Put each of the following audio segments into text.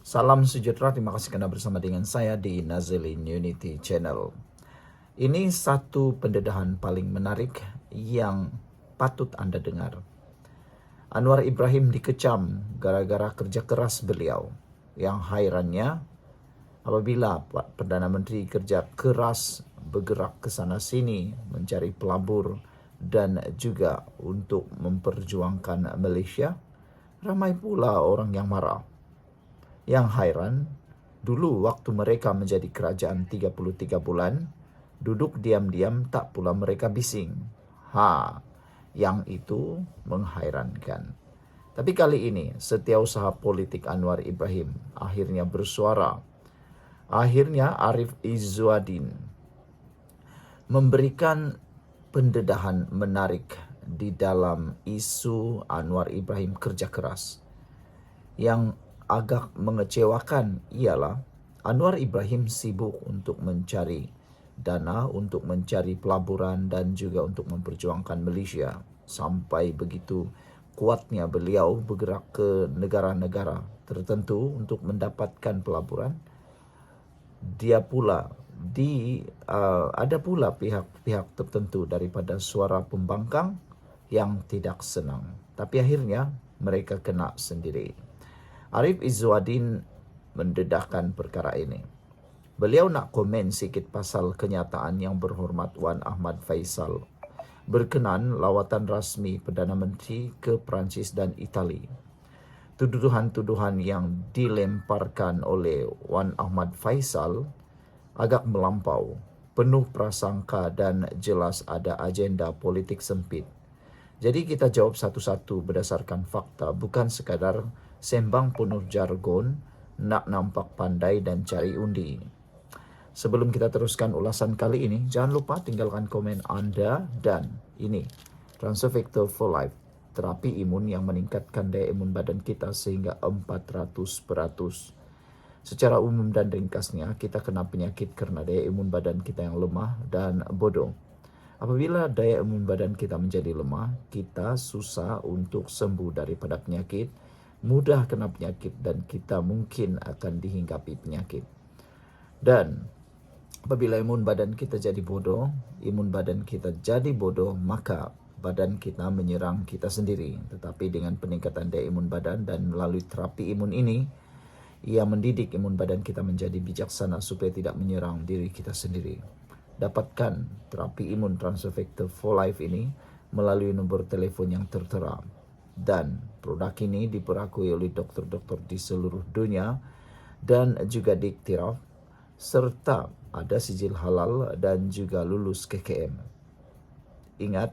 Salam sejahtera, terima kasih kerana bersama dengan saya di Nazilin Unity Channel. Ini satu pendedahan paling menarik yang patut Anda dengar. Anwar Ibrahim dikecam gara-gara kerja keras beliau. Yang hairannya, apabila Perdana Menteri kerja keras bergerak ke sana sini mencari pelabur dan juga untuk memperjuangkan Malaysia, ramai pula orang yang marah. Yang hairan, dulu waktu mereka menjadi kerajaan 33 bulan, duduk diam-diam tak pula mereka bising. Yang itu menghairankan. Tapi kali ini, setiausaha politik Anwar Ibrahim akhirnya bersuara. Akhirnya Arif Izzuddin memberikan pendedahan menarik di dalam isu Anwar Ibrahim kerja keras. Yang agak mengecewakan ialah Anwar Ibrahim sibuk untuk mencari dana, untuk mencari pelaburan dan juga untuk memperjuangkan Malaysia. Sampai begitu kuatnya beliau bergerak ke negara-negara tertentu untuk mendapatkan pelaburan. Ada pula pihak-pihak tertentu daripada suara pembangkang yang tidak senang. Tapi akhirnya mereka kena sendiri. Arif Izzuddin mendedahkan perkara ini. Beliau nak komen sikit pasal kenyataan yang berhormat Wan Ahmad Faisal berkenan lawatan rasmi Perdana Menteri ke Perancis dan Itali. Tuduhan-tuduhan yang dilemparkan oleh Wan Ahmad Faisal agak melampau, penuh prasangka dan jelas ada agenda politik sempit. Jadi kita jawab satu-satu berdasarkan fakta, bukan sekadar sembang penuh jargon, nak nampak pandai dan cari undi. Sebelum kita teruskan ulasan kali ini, jangan lupa tinggalkan komen Anda dan ini, Transfer Factor for Life, terapi imun yang meningkatkan daya imun badan kita sehingga 400%. Secara umum dan ringkasnya, kita kena penyakit kerana daya imun badan kita yang lemah dan bodoh. Apabila daya imun badan kita menjadi lemah, kita susah untuk sembuh daripada penyakit, mudah kena penyakit dan kita mungkin akan dihinggapi penyakit. Dan apabila imun badan kita jadi bodoh, maka badan kita menyerang kita sendiri. Tetapi dengan peningkatan daya imun badan dan melalui terapi imun ini, ia mendidik imun badan kita menjadi bijaksana supaya tidak menyerang diri kita sendiri. Dapatkan terapi imun Transfer Factor for Life ini melalui nombor telefon yang tertera. Dan produk ini diperakui oleh doktor-doktor di seluruh dunia dan juga diiktiraf serta ada sijil halal dan juga lulus KKM. Ingat,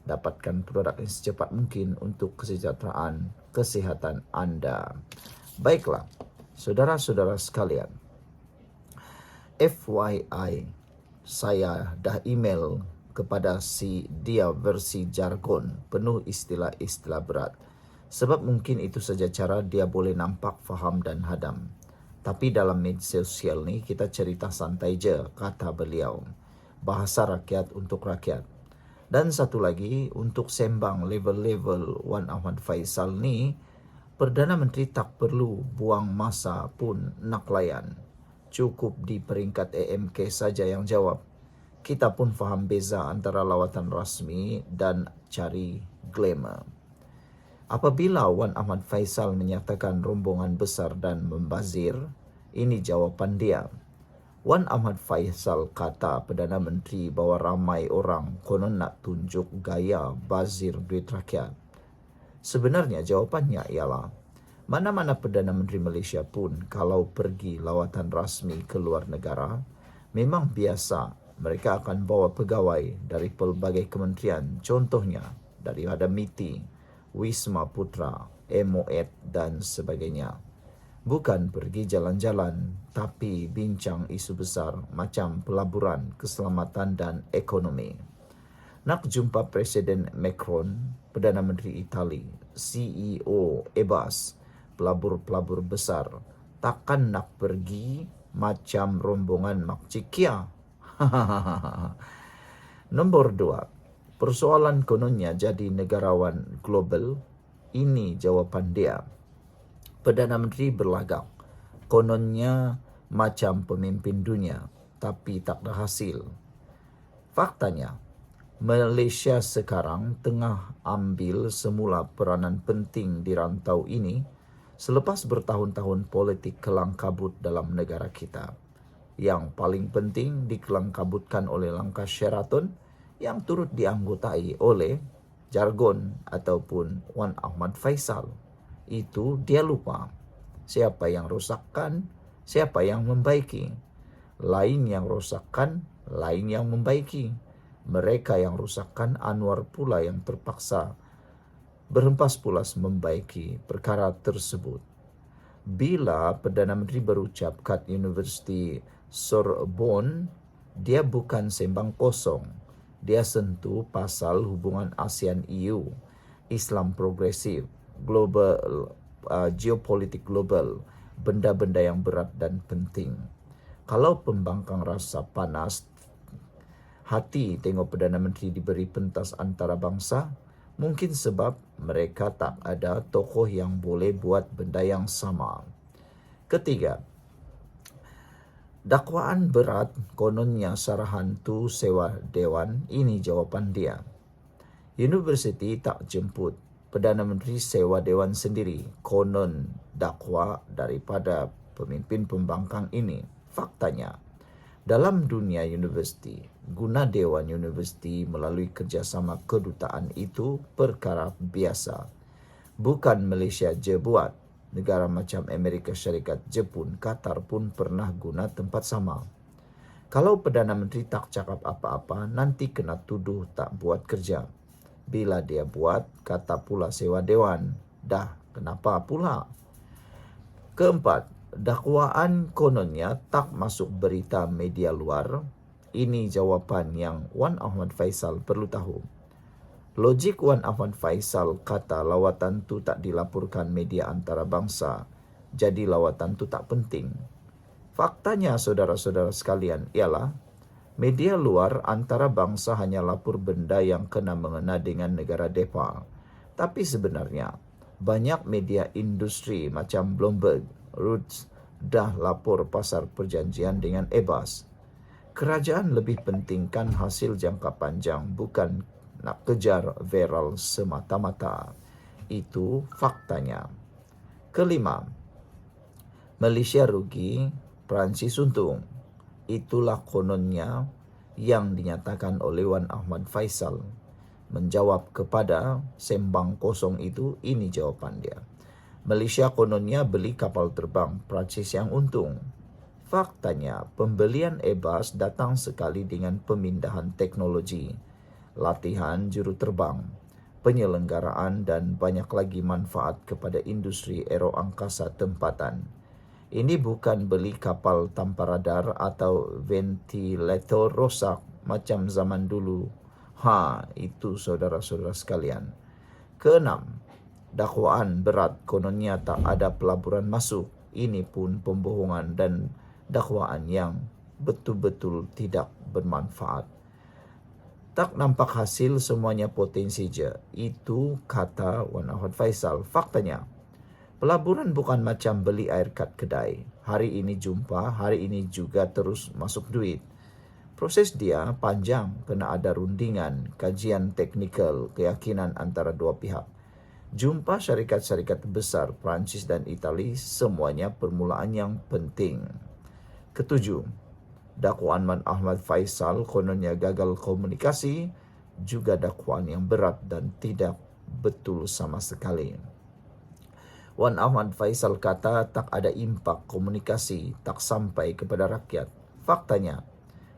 dapatkan produk ini secepat mungkin untuk kesejahteraan kesihatan Anda. Baiklah, saudara-saudara sekalian, FYI, saya dah email kepada dia versi jargon, penuh istilah-istilah berat. Sebab mungkin itu saja cara dia boleh nampak, faham dan hadam. Tapi dalam media sosial ni, kita cerita santai je, kata beliau. Bahasa rakyat untuk rakyat. Dan satu lagi, untuk sembang level-level Wan Ahmad Faisal ni, Perdana Menteri tak perlu buang masa pun nak layan. Cukup di peringkat AMK saja yang jawab. Kita pun faham beza antara lawatan rasmi dan cari glamour. Apabila Wan Ahmad Faisal menyatakan rombongan besar dan membazir, ini jawapan dia. Wan Ahmad Faisal kata Perdana Menteri bahawa ramai orang konon nak tunjuk gaya bazir duit rakyat. Sebenarnya jawapannya ialah, mana-mana Perdana Menteri Malaysia pun kalau pergi lawatan rasmi ke luar negara, memang biasa mereka akan bawa pegawai dari pelbagai kementerian, contohnya daripada MITI, Wisma Putra, MOET dan sebagainya. Bukan pergi jalan-jalan, tapi bincang isu besar macam pelaburan, keselamatan dan ekonomi. Nak jumpa Presiden Macron, Perdana Menteri Itali, CEO Airbus, pelabur-pelabur besar, takkan nak pergi macam rombongan Makcik Kia. Nombor 2, persoalan kononnya jadi negarawan global. Ini jawapan dia. Perdana Menteri berlagak. Kononnya macam pemimpin dunia, tapi tak berhasil. Faktanya, Malaysia sekarang tengah ambil semula peranan penting di rantau ini selepas bertahun-tahun politik kelang kabut dalam negara kita. Yang paling penting dikelangkabutkan oleh langkah Sheraton yang turut dianggotai oleh Jargon ataupun Wan Ahmad Faisal. Itu dia lupa. Siapa yang rosakkan, siapa yang membaiki. Lain yang rosakkan, lain yang membaiki. Mereka yang rusakkan, Anwar pula yang terpaksa berhempas pulas membaiki perkara tersebut. Bila Perdana Menteri berucap kat Universiti Sorbonne, dia bukan sembang kosong. Dia sentuh pasal hubungan ASEAN-EU, Islam progresif, global, geopolitik global, benda-benda yang berat dan penting. Kalau pembangkang rasa panas hati tengok Perdana Menteri diberi pentas antarabangsa, mungkin sebab mereka tak ada tokoh yang boleh buat benda yang sama. Ketiga, dakwaan berat kononnya sarahan tu sewa dewan, ini jawapan dia. Universiti tak jemput, Perdana Menteri sewa dewan sendiri, konon dakwa daripada pemimpin pembangkang ini. Faktanya, dalam dunia universiti, guna Dewan Universiti melalui kerjasama kedutaan itu perkara biasa. Bukan Malaysia je buat. Negara macam Amerika Syarikat, Jepun, Qatar pun pernah guna tempat sama. Kalau Perdana Menteri tak cakap apa-apa, nanti kena tuduh tak buat kerja. Bila dia buat, kata pula sewa dewan. Dah, kenapa pula? Keempat, dakwaan kononnya tak masuk berita media luar. Ini jawapan yang Wan Ahmad Faisal perlu tahu. Logik Wan Ahmad Faisal kata lawatan tu tak dilaporkan media antarabangsa, jadi lawatan tu tak penting. Faktanya saudara-saudara sekalian ialah media luar antarabangsa hanya lapor benda yang kena mengena dengan negara depa. Tapi sebenarnya banyak media industri macam Bloomberg, Reuters dah lapor pasar perjanjian dengan Airbus. Kerajaan lebih pentingkan hasil jangka panjang, bukan nak kejar viral semata-mata. Itu faktanya. Kelima, Malaysia rugi, Perancis untung. Itulah kononnya yang dinyatakan oleh Wan Ahmad Faisal. Menjawab kepada sembang kosong itu, ini jawapan dia. Malaysia kononnya beli kapal terbang, Perancis yang untung. Faktanya, pembelian Airbus datang sekali dengan pemindahan teknologi, latihan juruterbang, penyelenggaraan dan banyak lagi manfaat kepada industri aeroangkasa tempatan. Ini bukan beli kapal tanpa radar atau ventilator rosak macam zaman dulu. Itu saudara-saudara sekalian. Keenam, dakwaan berat kononnya tak ada pelaburan masuk. Ini pun pembohongan dan dakwaan yang betul-betul tidak bermanfaat. Tak nampak hasil, semuanya potensi je. Itu kata Wan Ahmad Faisal. Faktanya, pelaburan bukan macam beli air kat kedai. Hari ini jumpa, hari ini juga terus masuk duit. Proses dia panjang, kena ada rundingan, kajian teknikal, keyakinan antara dua pihak. Jumpa syarikat-syarikat besar Perancis dan Itali, semuanya permulaan yang penting. Ketujuh, dakwaan Wan Ahmad Faisal kononnya gagal komunikasi, juga dakwaan yang berat dan tidak betul sama sekali. Wan Ahmad Faisal kata tak ada impak komunikasi, tak sampai kepada rakyat. Faktanya,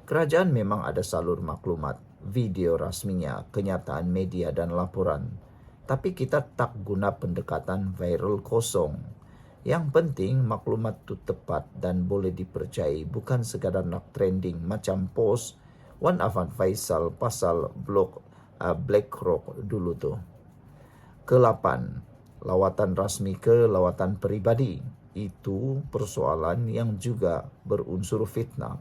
kerajaan memang ada salur maklumat, video rasminya, kenyataan media dan laporan. Tapi kita tak guna pendekatan viral kosong. Yang penting maklumat tu tepat dan boleh dipercayai, bukan sekadar nak trending macam post Wan Ahmad Faisal pasal blog BlackRock dulu tu. Ke-8, lawatan rasmi ke lawatan peribadi. Itu persoalan yang juga berunsur fitnah.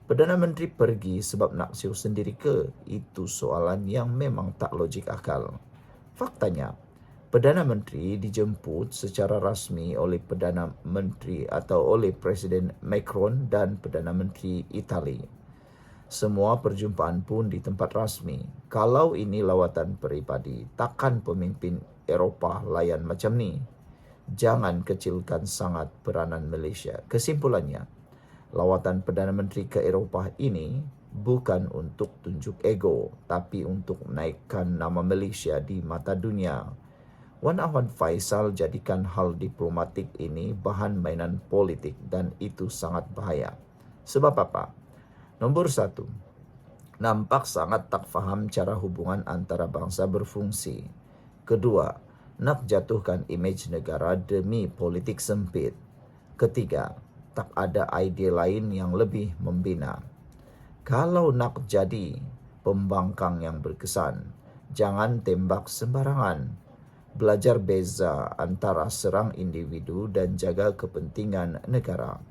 Perdana Menteri pergi sebab nak siu sendiri ke? Itu soalan yang memang tak logik akal. Faktanya, Perdana Menteri dijemput secara rasmi oleh Perdana Menteri atau oleh Presiden Macron dan Perdana Menteri Itali. Semua perjumpaan pun di tempat rasmi. Kalau ini lawatan peribadi, takkan pemimpin Eropah layan macam ni. Jangan kecilkan sangat peranan Malaysia. Kesimpulannya, lawatan Perdana Menteri ke Eropah ini bukan untuk tunjuk ego, tapi untuk menaikkan nama Malaysia di mata dunia. Wan Ahmad Faisal jadikan hal diplomatik ini bahan mainan politik dan itu sangat bahaya. Sebab apa? Nombor 1, nampak sangat tak faham cara hubungan antara bangsa berfungsi. Kedua, nak jatuhkan imej negara demi politik sempit. Ketiga, tak ada idea lain yang lebih membina. Kalau nak jadi pembangkang yang berkesan, jangan tembak sembarangan. Belajar beza antara serang individu dan jaga kepentingan negara.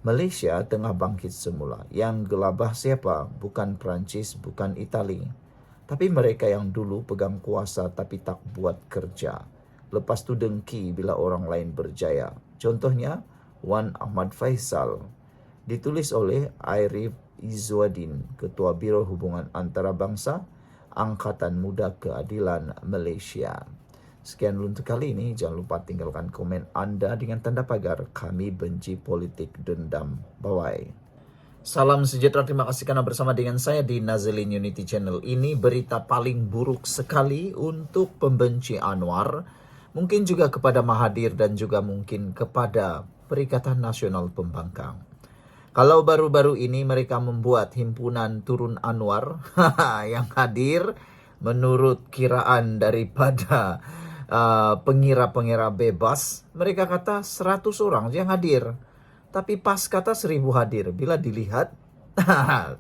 Malaysia tengah bangkit semula. Yang gelabah siapa? Bukan Perancis, bukan Itali. Tapi mereka yang dulu pegang kuasa tapi tak buat kerja. Lepas tu dengki bila orang lain berjaya. Contohnya, Wan Ahmad Faisal. Ditulis oleh Arif Izzuddin, Ketua Biro Hubungan Antarabangsa, Angkatan Muda Keadilan Malaysia. Sekian dulu untuk kali ini. Jangan lupa tinggalkan komen anda dengan tanda pagar kami benci politik dendam. Bye-bye. Salam sejahtera, terima kasih karena bersama dengan saya di Nazilin Unity Channel. Ini berita paling buruk sekali untuk pembenci Anwar. Mungkin juga kepada Mahathir dan juga mungkin kepada Perikatan Nasional Pembangkang. Kalau baru-baru ini mereka membuat himpunan turun Anwar yang hadir menurut kiraan daripada pengira-pengira bebas, mereka kata 100 orang yang hadir. Tapi pas kata 1000 hadir, bila dilihat,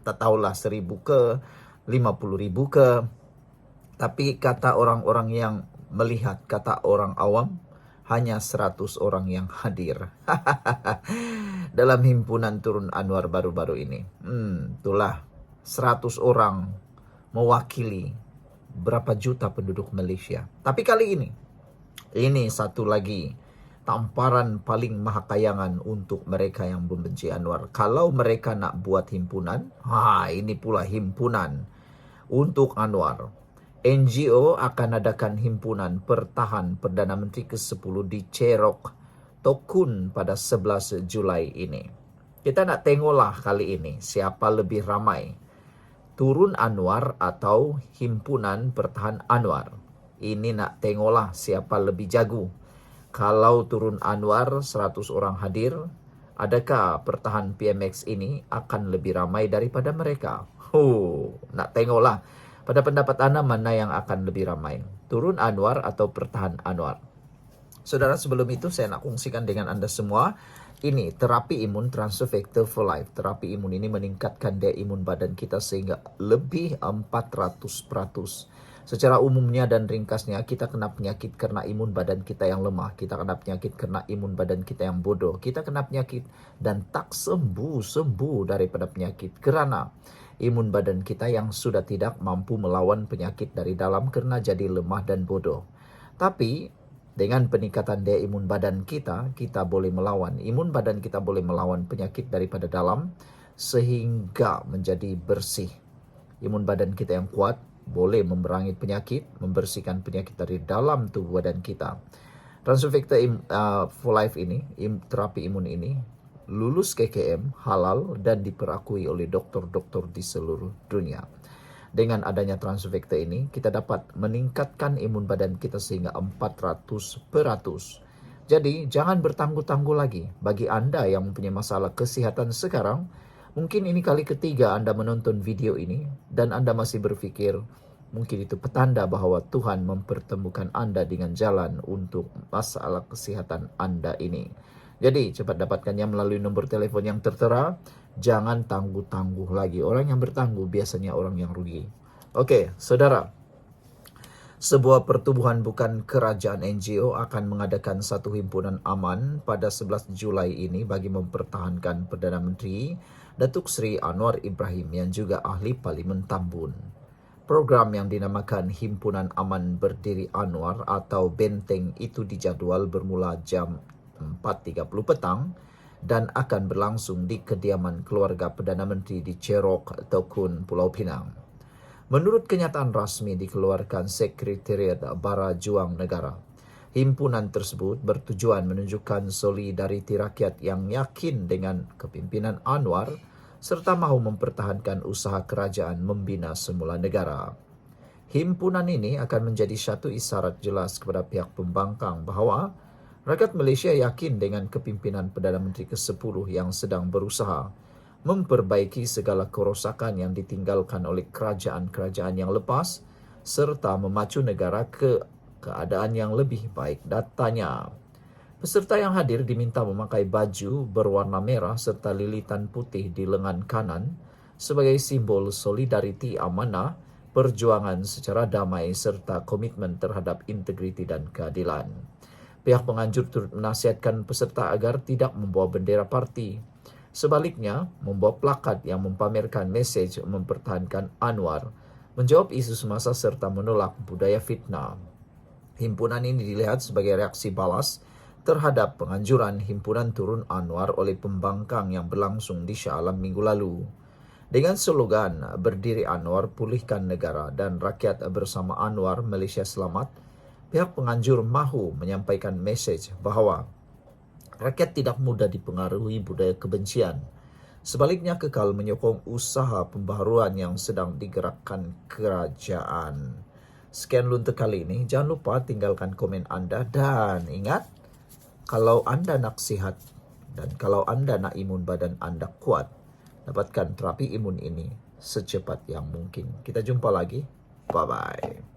tak tahulah 1000 ke, 50.000 ke. Tapi kata orang-orang yang melihat, kata orang awam, hanya 100 orang yang hadir. Dalam himpunan turun Anwar baru-baru ini. Itulah 100 orang mewakili berapa juta penduduk Malaysia. Tapi kali ini satu lagi tamparan paling mahakayangan untuk mereka yang membenci Anwar. Kalau mereka nak buat himpunan, ini pula himpunan untuk Anwar. NGO akan adakan himpunan pertahan Perdana Menteri ke-10 di Cerok, Tokun pada 11 Julai ini. Kita nak tengoklah kali ini siapa lebih ramai. Turun Anwar atau himpunan pertahan Anwar. Ini nak tengoklah siapa lebih jago. Kalau turun Anwar 100 orang hadir, adakah pertahan PMX ini akan lebih ramai daripada mereka? Nak tengoklah. Pada pendapat anda mana yang akan lebih ramai? Turun Anwar atau pertahan Anwar? Saudara, sebelum itu saya nak kongsikan dengan anda semua. Ini terapi imun Transfer Factor for Life. Terapi imun ini meningkatkan daya imun badan kita sehingga lebih 400%. Secara umumnya dan ringkasnya, kita kena penyakit karena imun badan kita yang lemah. Kita kena penyakit karena imun badan kita yang bodoh. Kita kena penyakit dan tak sembuh-sembuh daripada penyakit kerana imun badan kita yang sudah tidak mampu melawan penyakit dari dalam karena jadi lemah dan bodoh. Tapi dengan peningkatan daya imun badan kita, kita boleh melawan. Imun badan kita boleh melawan penyakit daripada dalam sehingga menjadi bersih. Imun badan kita yang kuat boleh memerangi penyakit, membersihkan penyakit dari dalam tubuh badan kita. Transfer Factor for Life ini, terapi imun ini, lulus KKM, halal dan diperakui oleh doktor-doktor di seluruh dunia. Dengan adanya Transfer Factor ini, kita dapat meningkatkan imun badan kita sehingga 400%. Jadi, jangan bertangguh-tangguh lagi. Bagi anda yang mempunyai masalah kesihatan sekarang, mungkin ini kali ketiga anda menonton video ini dan anda masih berfikir mungkin itu petanda bahawa Tuhan mempertemukan anda dengan jalan untuk masalah kesihatan anda ini. Jadi cepat dapatkannya melalui nombor telefon yang tertera. Jangan tangguh-tangguh lagi. Orang yang bertangguh biasanya orang yang rugi. Oke, saudara. Sebuah pertubuhan bukan kerajaan NGO akan mengadakan satu himpunan aman pada 11 Julai ini bagi mempertahankan Perdana Menteri Datuk Seri Anwar Ibrahim yang juga ahli Parlimen Tambun. Program yang dinamakan Himpunan Aman Berdiri Anwar atau Benteng itu dijadwal bermula jam 4.30 petang dan akan berlangsung di kediaman keluarga Perdana Menteri di Cerok, Tokun, Pulau Pinang. Menurut kenyataan rasmi dikeluarkan Sekretariat Bara Juang Negara, himpunan tersebut bertujuan menunjukkan solidariti rakyat yang yakin dengan kepimpinan Anwar serta mahu mempertahankan usaha kerajaan membina semula negara. Himpunan ini akan menjadi satu isyarat jelas kepada pihak pembangkang bahawa rakyat Malaysia yakin dengan kepimpinan Perdana Menteri ke-10 yang sedang berusaha memperbaiki segala kerosakan yang ditinggalkan oleh kerajaan-kerajaan yang lepas serta memacu negara ke keadaan yang lebih baik datanya. Peserta yang hadir diminta memakai baju berwarna merah serta lilitan putih di lengan kanan sebagai simbol solidariti amanah, perjuangan secara damai serta komitmen terhadap integriti dan keadilan. Pihak penganjur turut menasihatkan peserta agar tidak membawa bendera parti. Sebaliknya, membawa plakat yang mempamerkan mesej mempertahankan Anwar, menjawab isu semasa serta menolak budaya fitnah. Himpunan ini dilihat sebagai reaksi balas terhadap penganjuran himpunan turun Anwar oleh pembangkang yang berlangsung di Shah Alam minggu lalu. Dengan slogan Berdiri Anwar, Pulihkan Negara dan Rakyat Bersama Anwar, Malaysia Selamat, pihak penganjur mahu menyampaikan mesej bahawa rakyat tidak mudah dipengaruhi budaya kebencian. Sebaliknya kekal menyokong usaha pembaharuan yang sedang digerakkan kerajaan. Sekian untuk kali ini. Jangan lupa tinggalkan komen anda dan ingat, kalau anda nak sihat dan kalau anda nak imun badan anda kuat, dapatkan terapi imun ini secepat yang mungkin. Kita jumpa lagi. Bye-bye.